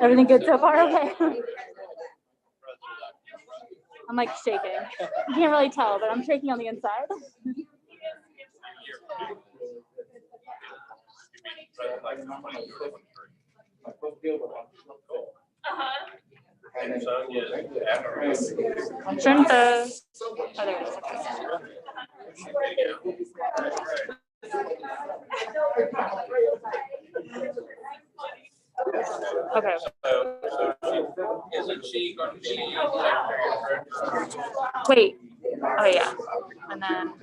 Everything good so far? Okay. I'm like shaking. You can't really tell, but I'm shaking on the inside. Shrimp. Oh, there it is. Okay. Isn't she going to be? Wait. Oh yeah. And then.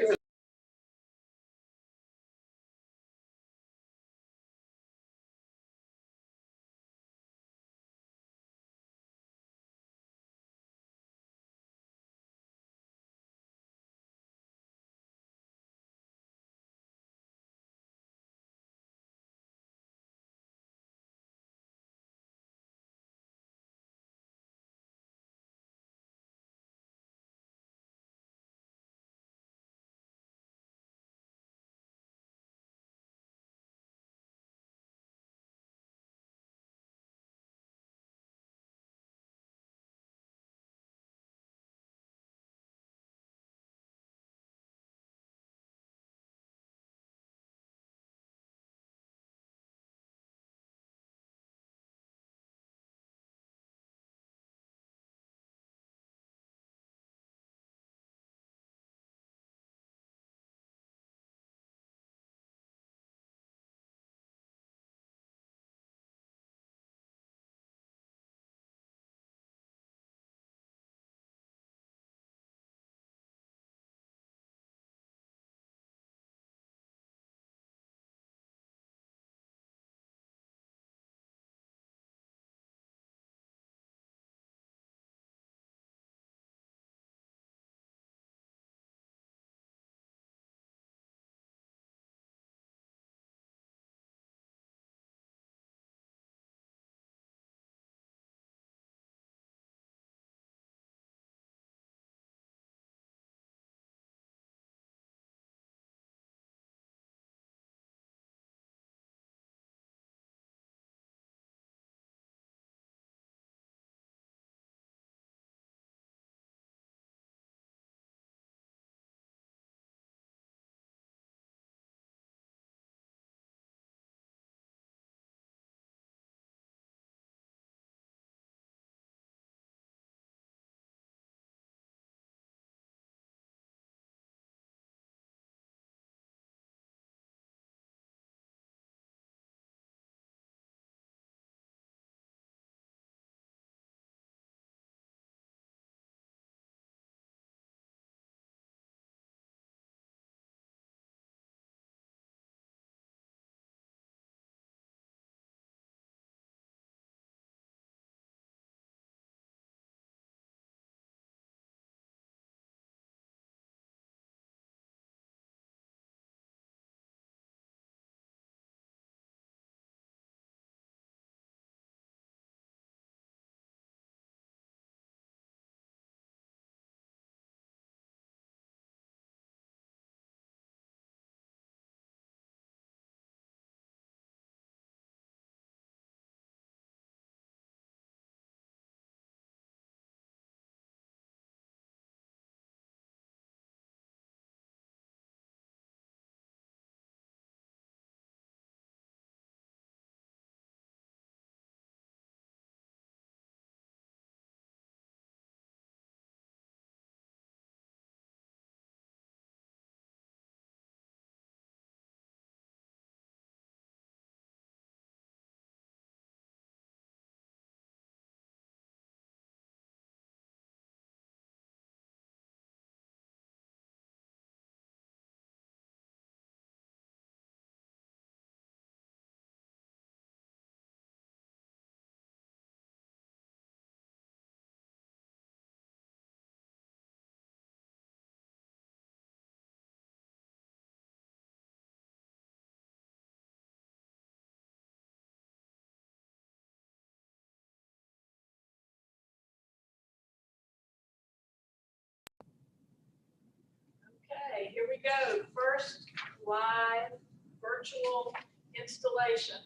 Okay, here we go. First live virtual installation.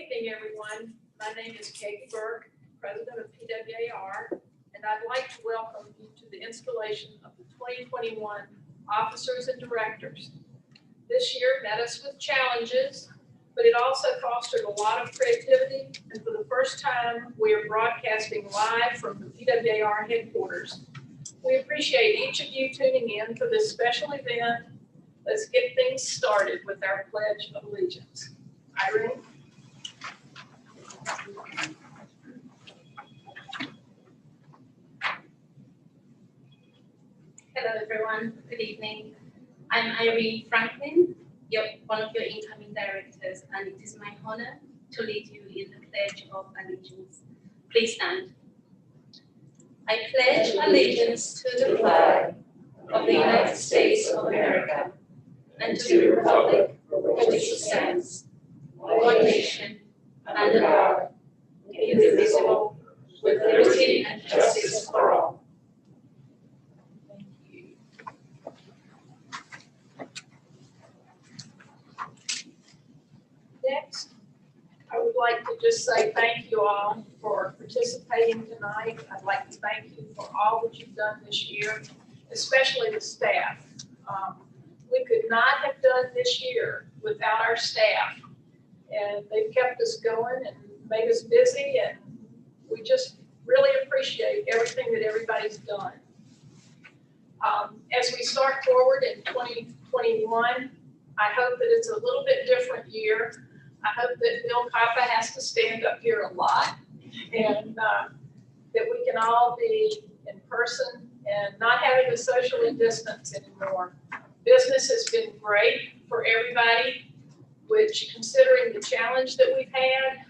evening, everyone. My name is Katie Burke, President of PWAR, and I'd like to welcome you to the installation of the 2021 officers and directors. This year met us with challenges, but it also fostered a lot of creativity, and for the first time, we are broadcasting live from the PWAR headquarters. We appreciate each of you tuning in for this special event. Let's get things started with our Pledge of Allegiance. Irene? Hello everyone, good evening. I'm Irene Franklin, one of your incoming directors, and it is my honor to lead you in the Pledge of Allegiance. Please stand. I pledge allegiance to the flag of the United States of America and to the republic for which it stands, one nation, under God, indivisible, with liberty and justice for all. Next, I would like to just say thank you all for participating tonight. I'd like to thank you for all that you've done this year, especially the staff. We could not have done this year without our staff, and they've kept us going and made us busy, and we just really appreciate everything that everybody's done. As we start forward in 2021, I hope that it's a little bit different year. I hope that Bill Coppa has to stand up here a lot, and that we can all be in person and not having to socially distance anymore. Business has been great for everybody, which, considering the challenge that we've had,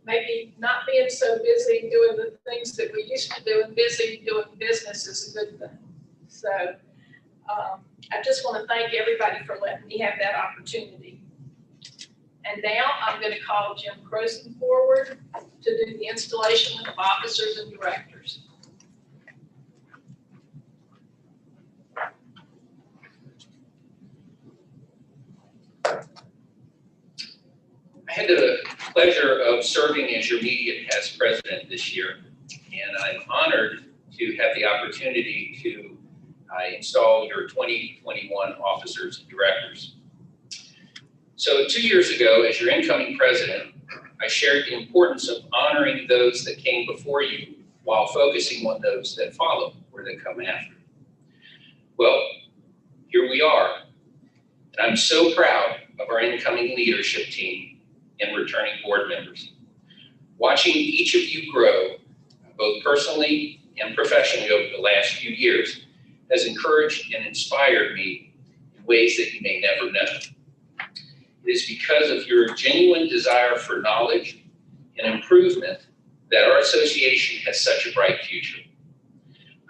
maybe not being so busy doing the things that we used to do and busy doing business is a good thing. So I just want to thank everybody for letting me have that opportunity. And now I'm going to call Jim Croson forward to do the installation of officers and directors. I had the pleasure of serving as your media past president this year, and I'm honored to have the opportunity to install your 2021 officers and directors. So 2 years ago, as your incoming president, I shared the importance of honoring those that came before you while focusing on those that follow or that come after. Well, here we are. And I'm so proud of our incoming leadership team and returning board members. Watching each of you grow, both personally and professionally over the last few years, has encouraged and inspired me in ways that you may never know. It is because of your genuine desire for knowledge and improvement that our association has such a bright future.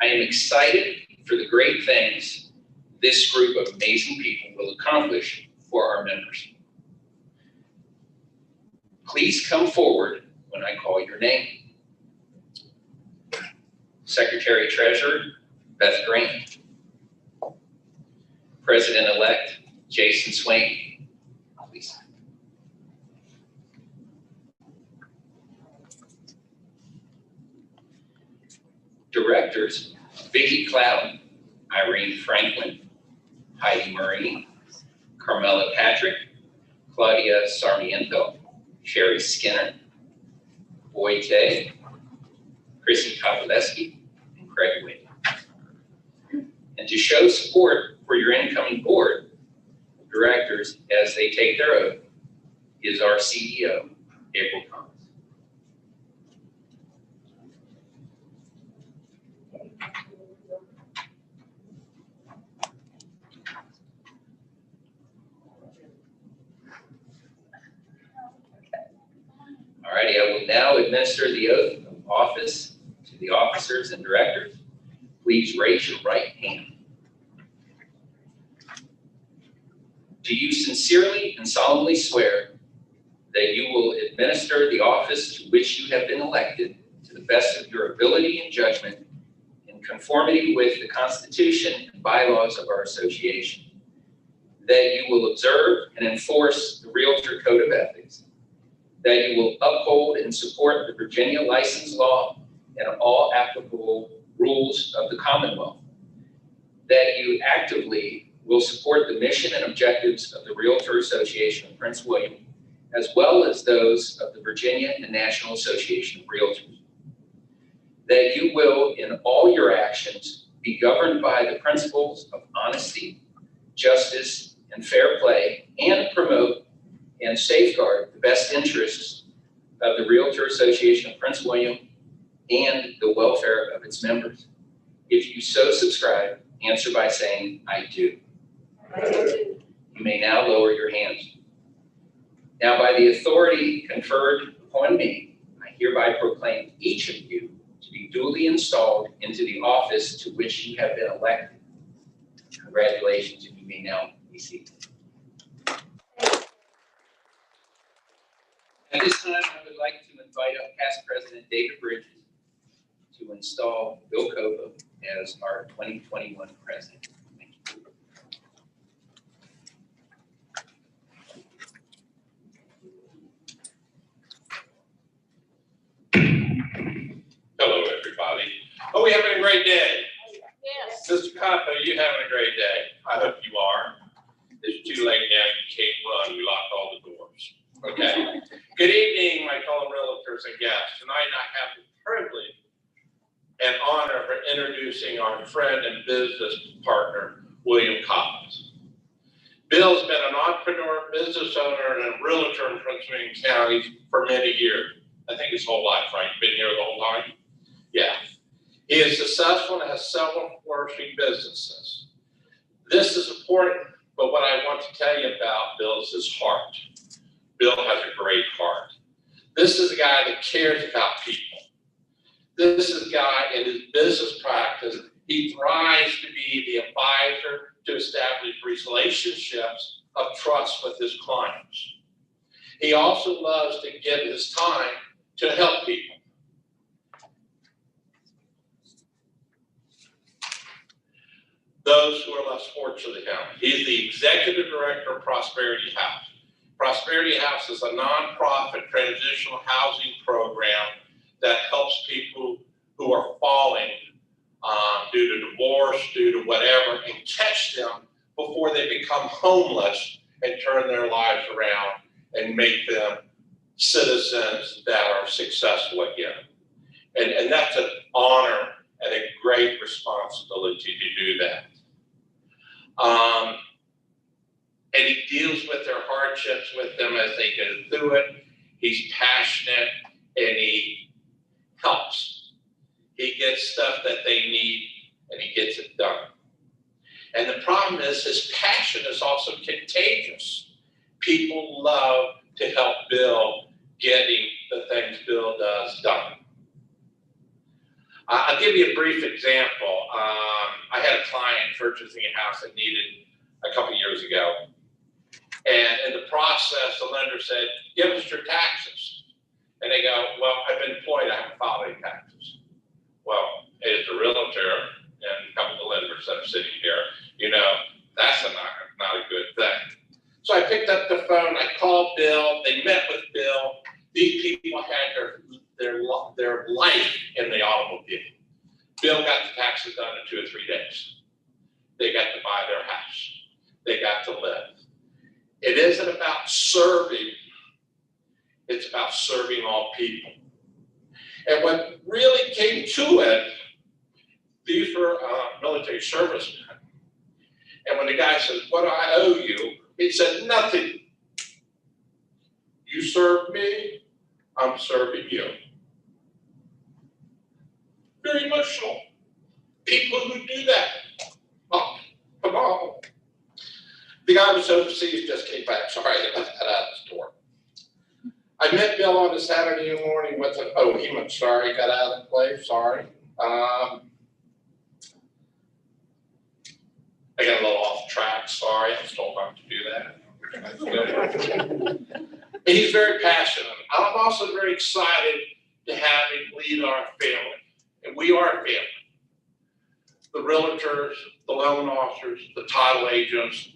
I am excited for the great things this group of amazing people will accomplish for our members. Please come forward when I call your name. Secretary Treasurer Beth Grant. President-elect Jason Swain. Please. Directors Vicki Cloud, Irene Franklin, Heidi Murray, Carmela Patrick, Claudia Sarmiento, Sherry Skinner, Boyd Day, Chrissy Kopaleski, and Craig Wade. And to show support for your incoming board of directors as they take their oath is our CEO, April Thomas. Alrighty, I will now administer the oath of office to the officers and directors. Please raise your right hand. Do you sincerely and solemnly swear that you will administer the office to which you have been elected to the best of your ability and judgment in conformity with the Constitution and bylaws of our association, that you will observe and enforce the Realtor Code of Ethics, that you will uphold and support the Virginia license law and all applicable rules of the Commonwealth, that you actively will support the mission and objectives of the Realtor Association of Prince William, as well as those of the Virginia and National Association of Realtors, that you will, in all your actions, be governed by the principles of honesty, justice, and fair play, and promote and safeguard the best interests of the Realtor Association of Prince William and the welfare of its members. If you so subscribe, answer by saying, "I do." You may now lower your hands. Now, by the authority conferred upon me, I hereby proclaim each of you to be duly installed into the office to which you have been elected. Congratulations, and you may now be seated. At this time, I would like to invite up past President David Bridges to install Bill Copa as our 2021 president. Thank you. Hello, everybody. Are we having a great day? Yes. Mr. Copa, are you having a great day? I hope you are. It's too late now, you can't run, we locked all the doors. Okay. Good evening, my fellow realtors and guests. Tonight I have the privilege and honor for introducing our friend and business partner, William Coppins. Bill's been an entrepreneur, business owner, and a realtor in Prince William County for many years. I think his whole life, right? Been here the whole time? Yeah. He is successful and has several flourishing businesses. This is important, but what I want to tell you about Bill is his heart. Bill has a great heart. This is a guy that cares about people. This is a guy in his business practice, he thrives to be the advisor to establish relationships of trust with his clients. He also loves to give his time to help people. Those who are less fortunate than him. He's the executive director of Prosperity House. Prosperity House is a nonprofit transitional housing program that helps people who are falling due to divorce, due to whatever, and catch them before they become homeless and turn their lives around and make them citizens that are successful again. And that's an honor and a great responsibility to do that. And he deals with their hardships with them as they go through it. He's passionate and he helps. He gets stuff that they need and he gets it done. And the problem is his passion is also contagious. People love to help Bill getting the things Bill does done. I'll give you a brief example. I had a client purchasing a house that needed a couple years ago. And in the process, the lender said, "Give us your taxes." And they go, "Well, I've been employed, I haven't filed any taxes." Well, as a realtor and a couple of lenders that are sitting here, you know, that's not a good thing. So I picked up the phone, I called Bill, they met with Bill. These people had their life in the automobile. Bill got the taxes done in 2 or 3 days. They got to buy their house. They got to live. It isn't about serving, it's about serving all people. And what really came to it, these were military servicemen. And when the guy says, "What do I owe you?" he said, "Nothing. You serve me, I'm serving you." Very emotional. People who do that. Oh, come on. The guy was overseas, just came back. Sorry, I left that out of the store. I met Bill on a Saturday morning with him. Oh, he went, sorry, got out of the place, sorry. I got a little off track, sorry, I was told not to do that. And he's very passionate. I'm also very excited to have him lead our family. And we are a family. The realtors, the loan officers, the title agents,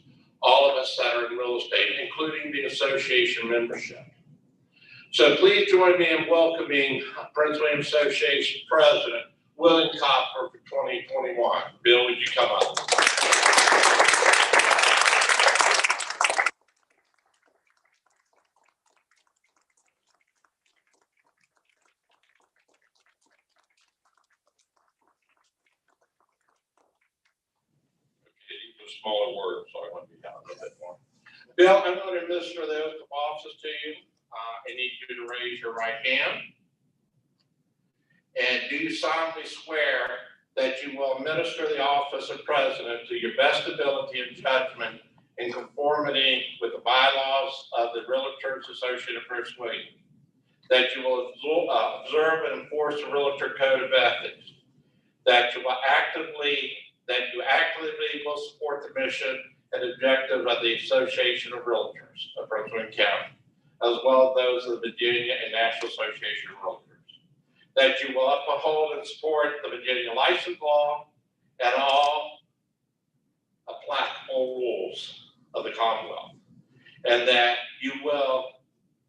all of us that are in real estate, including the association membership. So please join me in welcoming Prince William Association President William Copper for 2021. Bill, would you come up? Smaller words, so I want to be down a little bit more. Bill, I'm going to administer the oath of office to you. I need you to raise your right hand. And do you solemnly swear that you will administer the office of president to your best ability and judgment in conformity with the bylaws of the Realtors Association of Prince William? That you will observe and enforce the Realtor Code of Ethics? That you actively will support the mission and objectives of the Association of Realtors of Prince William County, as well as those of the Virginia and National Association of Realtors. That you will uphold and support the Virginia license law and all applicable rules of the Commonwealth. And that you will,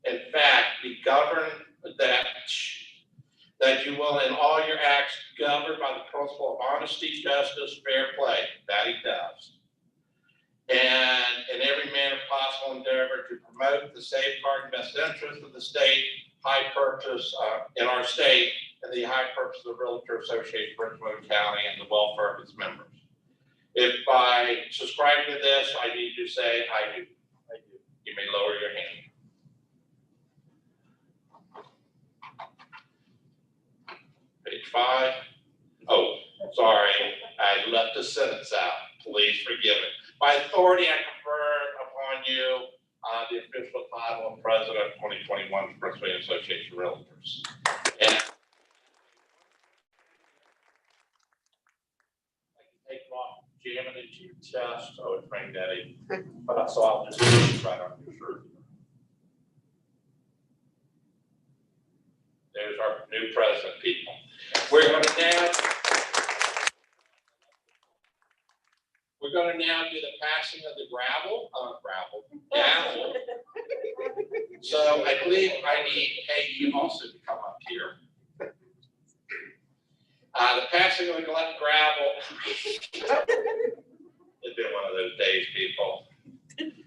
in fact, be governed that you will in all your acts governed by the principle of honesty, justice, fair play. That he does. And in every manner of possible endeavor to promote the safeguard and best interest of the state, high purpose in our state, and the high purpose of the Realtor Association of Prince William County and the welfare of its members. If by subscribing to this, I need to say, I do. I do. You may lower your hand. Page 5. Oh, sorry, I left a sentence out. Please forgive it. By authority, I confer upon you the official title of President of 2021 Prince William Association of Realtors. And I can take it off, jam it into your chest. I would bring that in, but so I'll just put it right on your shirt. There's our new president, people. We're going to now do the passing of the gavel. So I believe I need Peggy also to come up here. The passing of the gravel. It's been one of those days, people.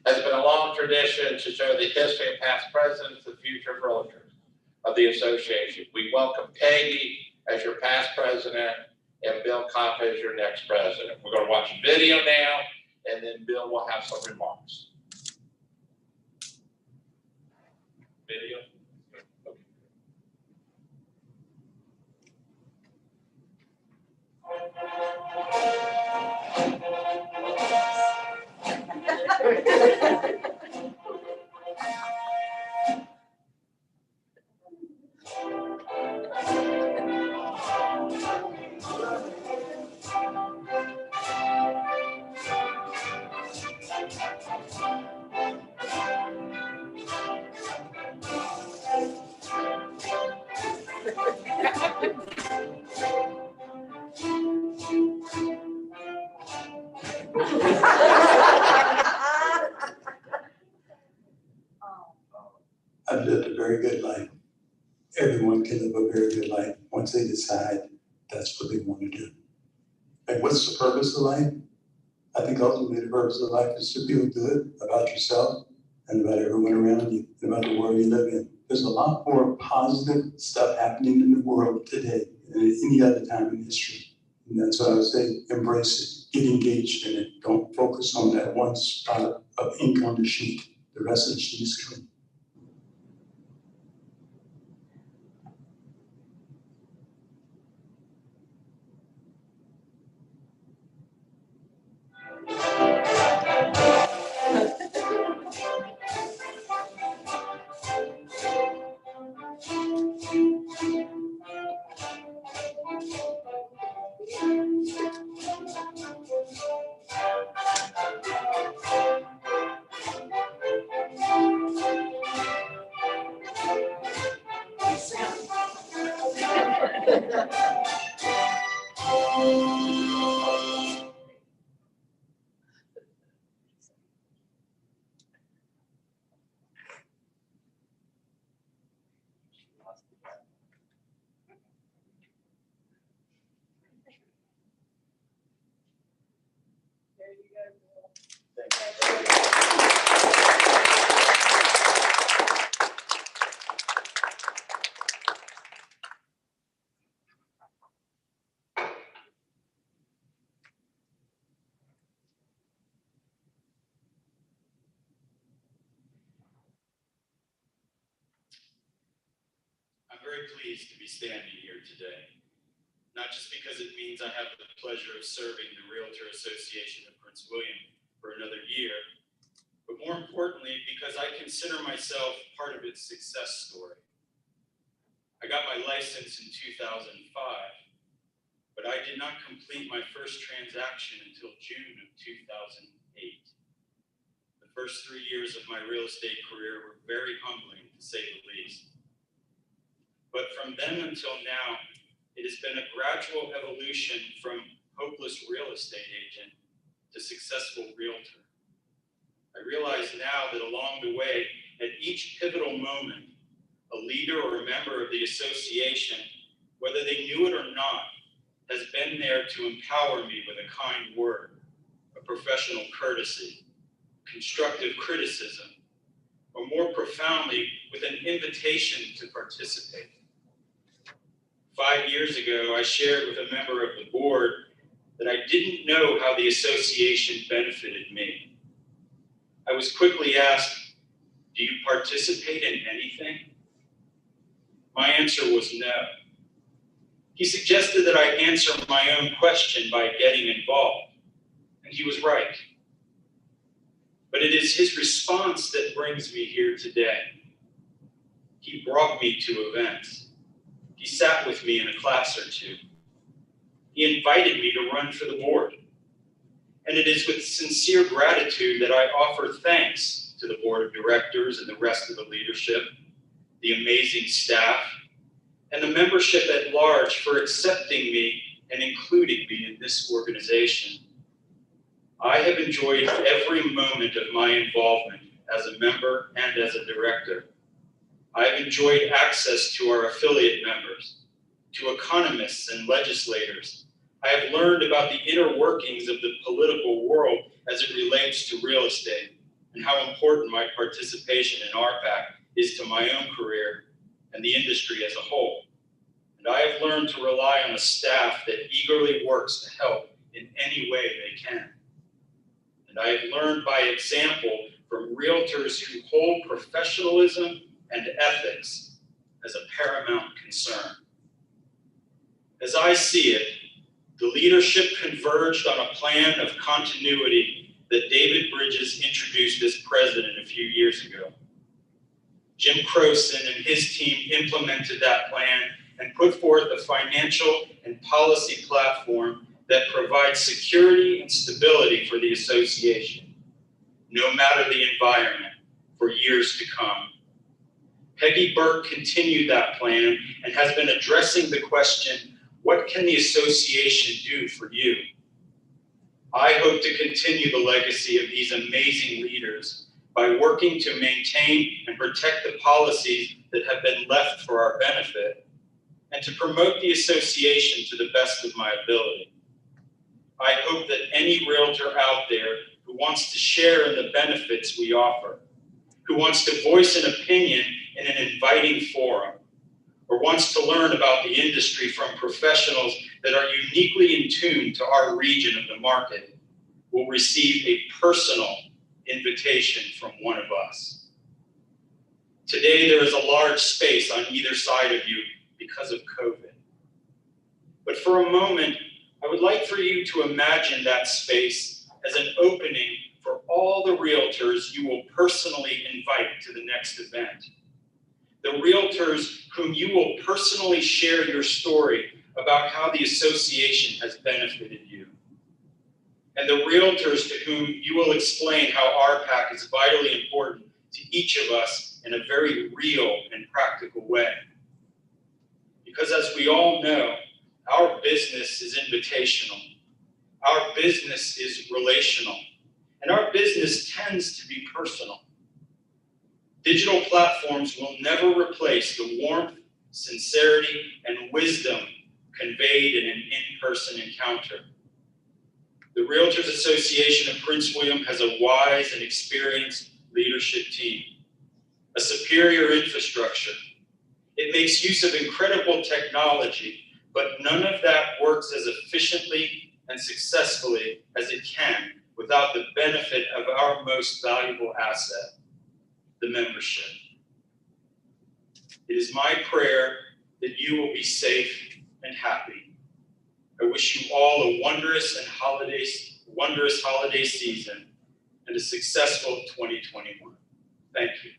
Has been a long tradition to show the history of past presidents and future realtors of the association. We welcome Peggy as your past president and Bill Copper as your next president. We're going to watch a video now, and then Bill will have some remarks. Video. I've lived a very good life. Everyone can live a very good life once they decide that's what they want to do. And what's the purpose of life? I think ultimately the purpose of life is to feel good about yourself and about everyone around you, and about the world you live in. There's a lot more positive stuff happening in the world today than at any other time in history. And that's why I would say, embrace it, get engaged in it. Don't focus on that one spot of ink on the sheet. The rest of the sheet is clean. you go, Bill. I'm very pleased to be standing here today, not just because it means I have the pleasure of serving the Realtor Association of Prince William for another year, but more importantly, because I consider myself part of its success story. I got my license in 2005, but I did not complete my first transaction until June of 2008. The first 3 years of my real estate career were very humbling, to say the least. But from then until now, it has been a gradual evolution from hopeless real estate agent to successful realtor. I realize now that along the way, at each pivotal moment, a leader or a member of the association, whether they knew it or not, has been there to empower me with a kind word, a professional courtesy, constructive criticism, or more profoundly, with an invitation to participate. 5 years ago, I shared with a member of the board that I didn't know how the association benefited me. I was quickly asked, "Do you participate in anything?" My answer was no. He suggested that I answer my own question by getting involved, and he was right. But it is his response that brings me here today. He brought me to events. He sat with me in a class or two. He invited me to run for the board. And it is with sincere gratitude that I offer thanks to the board of directors and the rest of the leadership, the amazing staff, and the membership at large for accepting me and including me in this organization. I have enjoyed every moment of my involvement as a member and as a director. I have enjoyed access to our affiliate members, to economists and legislators. I have learned about the inner workings of the political world as it relates to real estate and how important my participation in RPAC is to my own career and the industry as a whole. And I have learned to rely on a staff that eagerly works to help in any way they can. And I have learned by example from realtors who hold professionalism and ethics as a paramount concern. As I see it, the leadership converged on a plan of continuity that David Bridges introduced as president a few years ago. Jim Croson and his team implemented that plan and put forth a financial and policy platform that provides security and stability for the association, no matter the environment, for years to come. Peggy Burke continued that plan and has been addressing the question, what can the association do for you? I hope to continue the legacy of these amazing leaders by working to maintain and protect the policies that have been left for our benefit and to promote the association to the best of my ability. I hope that any realtor out there who wants to share in the benefits we offer, who wants to voice an opinion in an inviting forum, or wants to learn about the industry from professionals that are uniquely in tune to our region of the market, will receive a personal invitation from one of us. Today, there is a large space on either side of you because of COVID. But for a moment, I would like for you to imagine that space as an opening for all the realtors you will personally invite to the next event. The realtors whom you will personally share your story about how the association has benefited you. And the realtors to whom you will explain how RPAC is vitally important to each of us in a very real and practical way. Because as we all know, our business is invitational. Our business is relational. And our business tends to be personal. Digital platforms will never replace the warmth, sincerity, and wisdom conveyed in an in-person encounter. The Realtors Association of Prince William has a wise and experienced leadership team, a superior infrastructure. It makes use of incredible technology, but none of that works as efficiently and successfully as it can without the benefit of our most valuable asset, the membership. It is my prayer that you will be safe and happy. I wish you all a wondrous holiday season and a successful 2021. Thank you.